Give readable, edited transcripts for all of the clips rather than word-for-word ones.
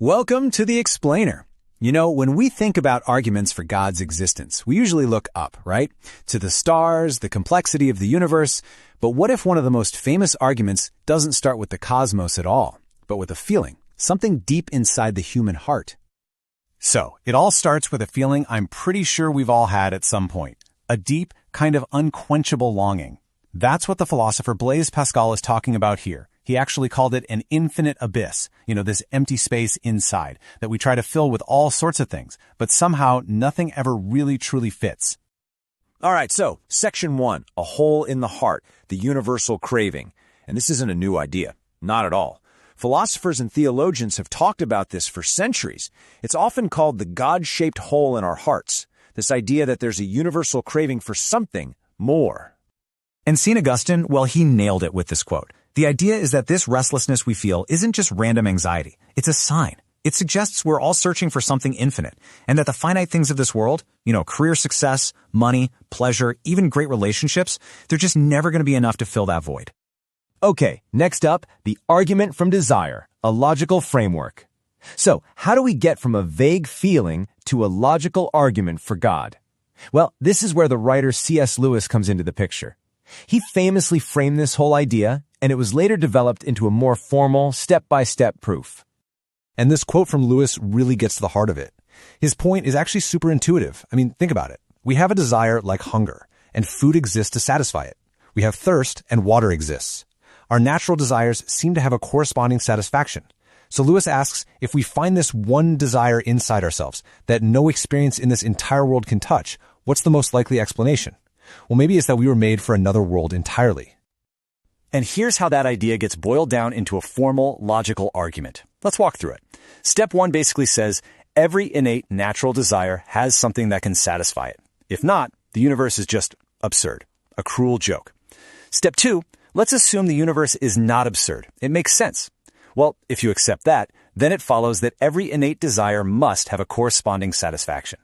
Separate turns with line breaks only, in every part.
Welcome to The Explainer. You know, when we think about arguments for God's existence, we usually look up, right? To the stars, the complexity of the universe. But what if one of the most famous arguments doesn't start with the cosmos at all, but with a feeling, something deep inside the human heart?
So, it all starts with a feeling I'm pretty sure we've all had at some point. A deep, kind of unquenchable longing. That's what the philosopher Blaise Pascal is talking about here. He actually called it an infinite abyss, this empty space inside that we try to fill with all sorts of things, but somehow nothing ever really truly fits.
All right, so Section 1, a hole in the heart, the universal craving. And this isn't a new idea. Not at all. Philosophers and theologians have talked about this for centuries. It's often called the God-shaped hole in our hearts, this idea that there's a universal craving for something more.
And St. Augustine, well, he nailed it with this quote. The idea is that this restlessness we feel isn't just random anxiety. It's a sign. It suggests we're all searching for something infinite, and that the finite things of this world, career success, money, pleasure, even great relationships, they're just never going to be enough to fill that void.
Okay, next up, the argument from desire, a logical framework. So, how do we get from a vague feeling to a logical argument for God? Well, this is where the writer C.S. Lewis comes into the picture. He famously framed this whole idea, and it was later developed into a more formal, step-by-step proof.
And this quote from Lewis really gets to the heart of it. His point is actually super intuitive. Think about it. We have a desire like hunger, and food exists to satisfy it. We have thirst, and water exists. Our natural desires seem to have a corresponding satisfaction. So Lewis asks, if we find this one desire inside ourselves that no experience in this entire world can touch, what's the most likely explanation? Well, maybe it's that we were made for another world entirely.
And here's how that idea gets boiled down into a formal, logical argument. Let's walk through it. Step 1 basically says every innate natural desire has something that can satisfy it. If not, the universe is just absurd, a cruel joke. Step 2, let's assume the universe is not absurd. It makes sense. Well, if you accept that, then it follows that every innate desire must have a corresponding satisfaction.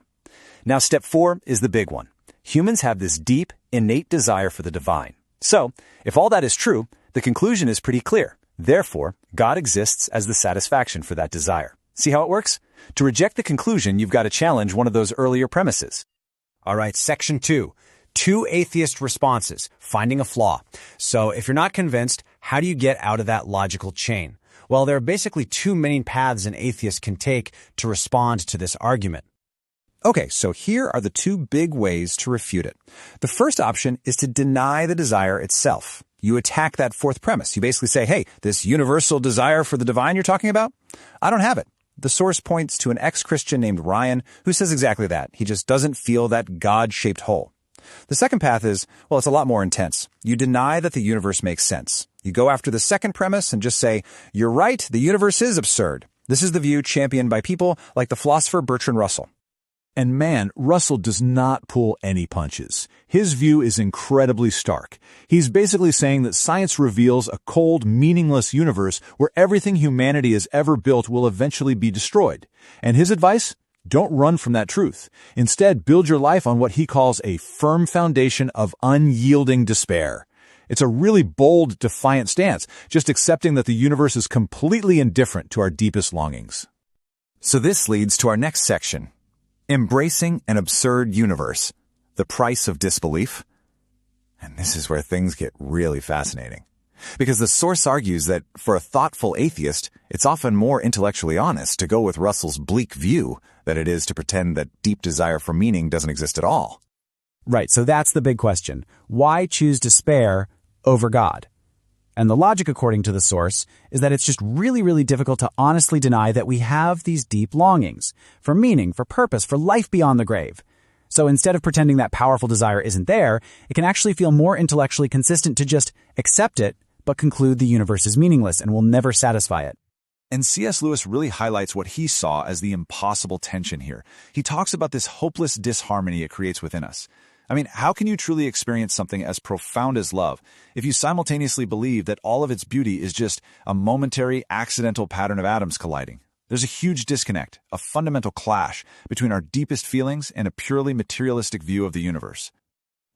Now, step 4 is the big one. Humans have this deep, innate desire for the divine. So, if all that is true, the conclusion is pretty clear. Therefore, God exists as the satisfaction for that desire. See how it works? To reject the conclusion, you've got to challenge one of those earlier premises.
All right, Section 2. 2 atheist responses, finding a flaw. So, if you're not convinced, how do you get out of that logical chain? Well, there are basically 2 main paths an atheist can take to respond to this argument.
Okay, so here are the 2 big ways to refute it. The first option is to deny the desire itself. You attack that 4th premise. You basically say, hey, this universal desire for the divine you're talking about, I don't have it. The source points to an ex-Christian named Ryan who says exactly that. He just doesn't feel that God-shaped hole. The second path is, well, it's a lot more intense. You deny that the universe makes sense. You go after the second premise and just say, you're right, the universe is absurd. This is the view championed by people like the philosopher Bertrand Russell.
And man, Russell does not pull any punches. His view is incredibly stark. He's basically saying that science reveals a cold, meaningless universe where everything humanity has ever built will eventually be destroyed. And his advice? Don't run from that truth. Instead, build your life on what he calls a firm foundation of unyielding despair. It's a really bold, defiant stance, just accepting that the universe is completely indifferent to our deepest longings.
So this leads to our next section. Embracing an absurd universe, the price of disbelief. And this is where things get really fascinating. Because the source argues that for a thoughtful atheist, it's often more intellectually honest to go with Russell's bleak view than it is to pretend that deep desire for meaning doesn't exist at all.
Right, so that's the big question. Why choose despair over God? And the logic, according to the source, is that it's just really, really difficult to honestly deny that we have these deep longings for meaning, for purpose, for life beyond the grave. So instead of pretending that powerful desire isn't there, it can actually feel more intellectually consistent to just accept it, but conclude the universe is meaningless and will never satisfy it.
And C.S. Lewis really highlights what he saw as the impossible tension here. He talks about this hopeless disharmony it creates within us. How can you truly experience something as profound as love if you simultaneously believe that all of its beauty is just a momentary, accidental pattern of atoms colliding? There's a huge disconnect, a fundamental clash between our deepest feelings and a purely materialistic view of the universe.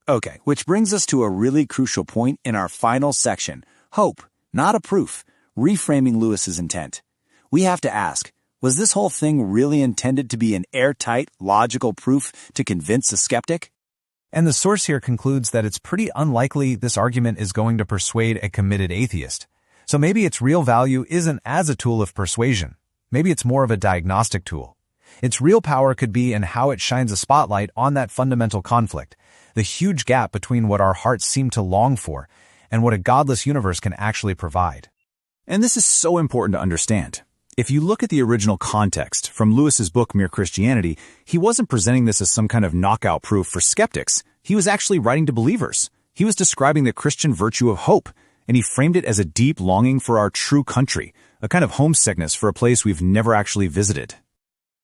Okay, which brings us to a really crucial point in our final section. Hope, not a proof. Reframing Lewis's intent. We have to ask,
Was this whole thing really intended to be an airtight, logical proof to convince a skeptic?
And the source here concludes that it's pretty unlikely this argument is going to persuade a committed atheist. So maybe its real value isn't as a tool of persuasion. Maybe it's more of a diagnostic tool. Its real power could be in how it shines a spotlight on that fundamental conflict, the huge gap between what our hearts seem to long for and what a godless universe can actually provide.
And this is so important to understand. If you look at the original context from Lewis's book Mere Christianity, he wasn't presenting this as some kind of knockout proof for skeptics. He was actually writing to believers. He was describing the Christian virtue of hope, and he framed it as a deep longing for our true country, a kind of homesickness for a place we've never actually visited.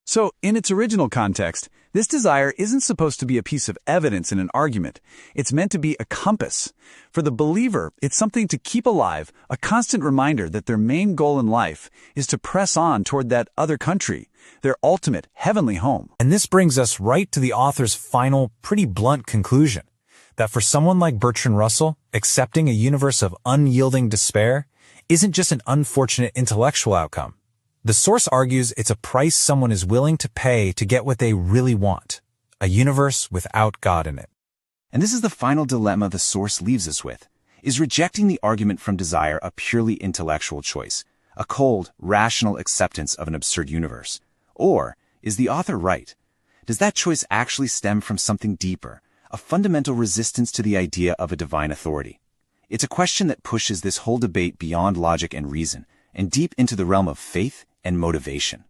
So, in its original context, this desire isn't supposed to be a piece of evidence in an argument. It's meant to be a compass. For the believer, it's something to keep alive, a constant reminder that their main goal in life is to press on toward that other country, their ultimate heavenly home.
And this brings us right to the author's final, pretty blunt conclusion, that for someone like Bertrand Russell, accepting a universe of unyielding despair isn't just an unfortunate intellectual outcome. The source argues it's a price someone is willing to pay to get what they really want, a universe without God in it.
And this is the final dilemma the source leaves us with. Is rejecting the argument from desire a purely intellectual choice, a cold, rational acceptance of an absurd universe? Or is the author right? Does that choice actually stem from something deeper, a fundamental resistance to the idea of a divine authority? It's a question that pushes this whole debate beyond logic and reason, and deep into the realm of faith and motivation.